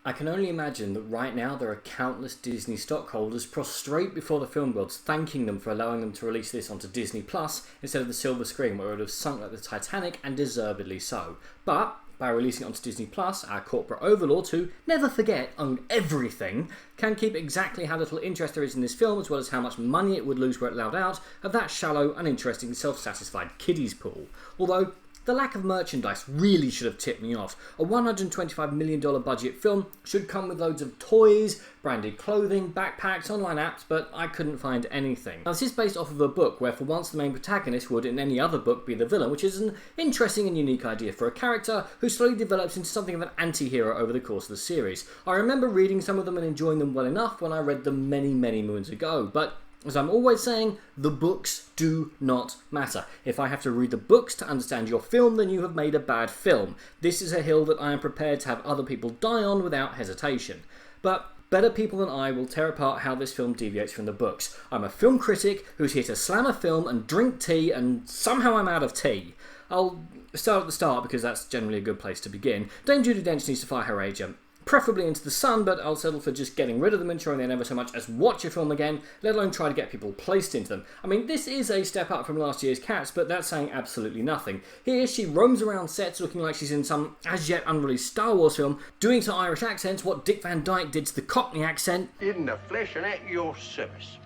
I can only imagine that right now there are countless Disney stockholders prostrate before the film gods, thanking them for allowing them to release this onto Disney Plus instead of the silver screen, where it would have sunk like the Titanic, and deservedly so. But by releasing it onto Disney Plus, our corporate overlords, who, never forget, own everything, can keep exactly how little interest there is in this film, as well as how much money it would lose were it allowed out, of that shallow, uninteresting, self-satisfied kiddies pool. Although the lack of merchandise really should have tipped me off. A $125 million budget film should come with loads of toys, branded clothing, backpacks, online apps, but I couldn't find anything. Now, this is based off of a book where for once the main protagonist would in any other book be the villain, which is an interesting and unique idea for a character who slowly develops into something of an anti-hero over the course of the series. I remember reading some of them and enjoying them well enough when I read them many, many moons ago, but as I'm always saying, the books do not matter. If I have to read the books to understand your film, then you have made a bad film. This is a hill that I am prepared to have other people die on without hesitation. But better people than I will tear apart how this film deviates from the books. I'm a film critic who's here to slam a film and drink tea, and somehow I'm out of tea. I'll start at the start because that's generally a good place to begin. Dame Judi Dench needs to fire her agent, preferably into the sun, but I'll settle for just getting rid of them, ensuring they never so much as watch a film again, let alone try to get people placed into them. I mean, this is a step up from last year's Cats, but that's saying absolutely nothing. Here, she roams around sets looking like she's in some as-yet unreleased Star Wars film, doing to Irish accents what Dick Van Dyke did to the Cockney accent, in the flesh and at your service,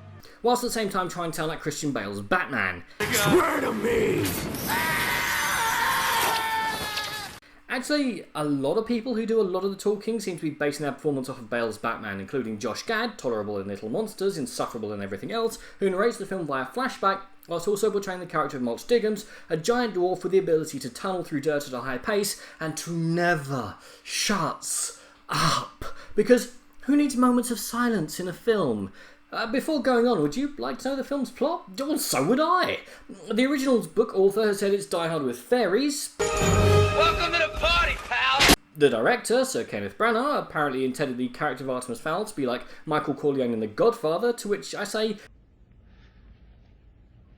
whilst at the same time trying to sound like Christian Bale's Batman. Swear to me! Actually, a lot of people who do a lot of the talking seem to be basing their performance off of Bale's Batman, including Josh Gad, tolerable in Little Monsters, insufferable in everything else, who narrates the film via flashback, whilst also portraying the character of Mulch Diggums, a giant dwarf with the ability to tunnel through dirt at a high pace, and to never shuts up. Because who needs moments of silence in a film? Before going on, would you like to know the film's plot? Well, so would I. The original's book author has said it's Die Hard with fairies. Welcome to the party, pal! The director, Sir Kenneth Branagh, apparently intended the character of Artemis Fowl to be like Michael Corleone in The Godfather, to which I say,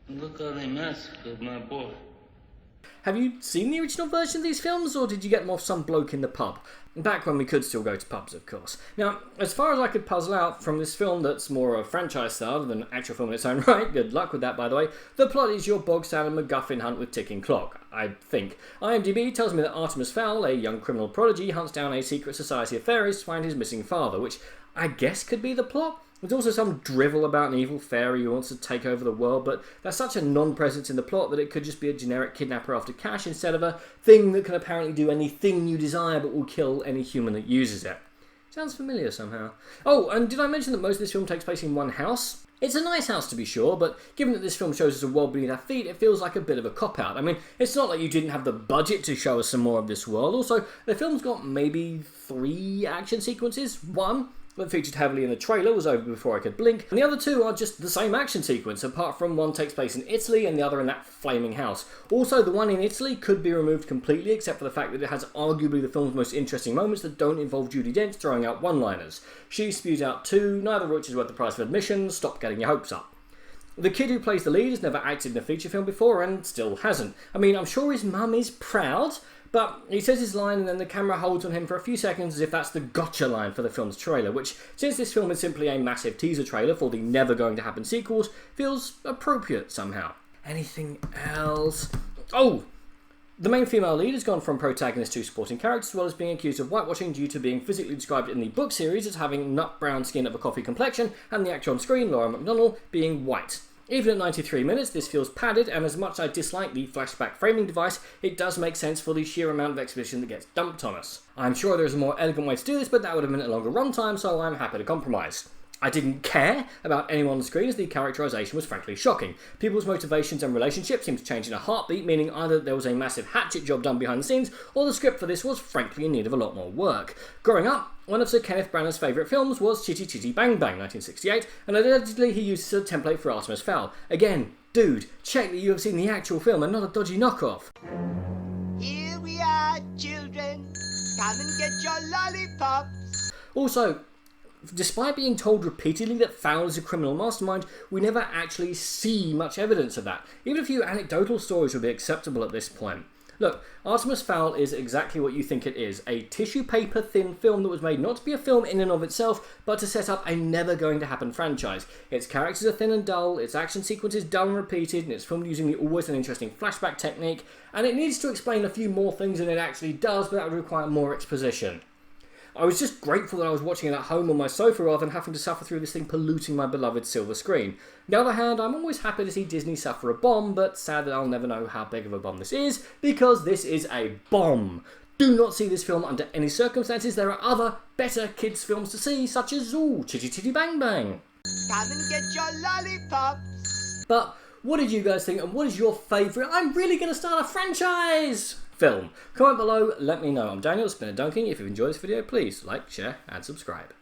look how they massacred my boy. have you seen the original version of these films, or did you get them off some bloke in the pub? Back when we could still go to pubs, of course. Now, as far as I could puzzle out from this film that's more a franchise style than an actual film in its own right, good luck with that by the way, the plot is your bog-standard MacGuffin hunt with ticking clock, I think. IMDb tells me that Artemis Fowl, a young criminal prodigy, hunts down a secret society of fairies to find his missing father, which I guess could be the plot? There's also some drivel about an evil fairy who wants to take over the world, but that's such a non-presence in the plot that it could just be a generic kidnapper after cash instead of a thing that can apparently do anything you desire but will kill any human that uses it. Sounds familiar somehow. Oh, and did I mention that most of this film takes place in one house? It's a nice house to be sure, but given that this film shows us a world beneath our feet, it feels like a bit of a cop-out. I mean, it's not like you didn't have the budget to show us some more of this world. Also, the film's got maybe 3 action sequences. One that featured heavily in the trailer was over before I could blink, and the other 2 are just the same action sequence, apart from one takes place in Italy and the other in that flaming house. Also, the one in Italy could be removed completely, except for the fact that it has arguably the film's most interesting moments that don't involve Judi Dench throwing out one-liners. She spews out 2, neither of which is worth the price of admission. Stop getting your hopes up. The kid who plays the lead has never acted in a feature film before, and still hasn't. I mean, I'm sure his mum is proud, but he says his line and then the camera holds on him for a few seconds as if that's the gotcha line for the film's trailer, which, since this film is simply a massive teaser trailer for the never going to happen sequels, feels appropriate somehow. Anything else? Oh! The main female lead has gone from protagonist to supporting character, as well as being accused of whitewashing due to being physically described in the book series as having nut brown skin of a coffee complexion, and the actor on screen, Laura McDonnell, being white. Even at 93 minutes, this feels padded, and as much as I dislike the flashback framing device, it does make sense for the sheer amount of exposition that gets dumped on us. I'm sure there is a more elegant way to do this, but that would have meant a longer runtime, so I'm happy to compromise. I didn't care about anyone on the screen as the characterisation was frankly shocking. People's motivations and relationships seemed to change in a heartbeat, meaning either there was a massive hatchet job done behind the scenes, or the script for this was frankly in need of a lot more work. Growing up, one of Sir Kenneth Branagh's favourite films was Chitty Chitty Bang Bang, 1968, and allegedly he used it as a template for Artemis Fowl. Again, dude, check that you have seen the actual film and not a dodgy knockoff. Here we are, children. Come and get your lollipops. Also, despite being told repeatedly that Fowl is a criminal mastermind, we never actually see much evidence of that. Even a few anecdotal stories would be acceptable at this point. Look, Artemis Fowl is exactly what you think it is, a tissue paper thin film that was made not to be a film in and of itself, but to set up a never going to happen franchise. Its characters are thin and dull, its action sequences dull and repeated, and it's filmed using the always an interesting flashback technique, and it needs to explain a few more things than it actually does, but that would require more exposition. I was just grateful that I was watching it at home on my sofa rather than having to suffer through this thing polluting my beloved silver screen. On the other hand, I'm always happy to see Disney suffer a bomb, but sad that I'll never know how big of a bomb this is, because this is a bomb. Do not see this film under any circumstances. There are other, better kids' films to see, such as Chitty Chitty Bang Bang. Come and get your lollipops. But what did you guys think, and what is your favourite I'm really going to start a franchise film? Comment below, let me know. I'm Daniel, it's been a dunking. If you've enjoyed this video, please like, share and subscribe.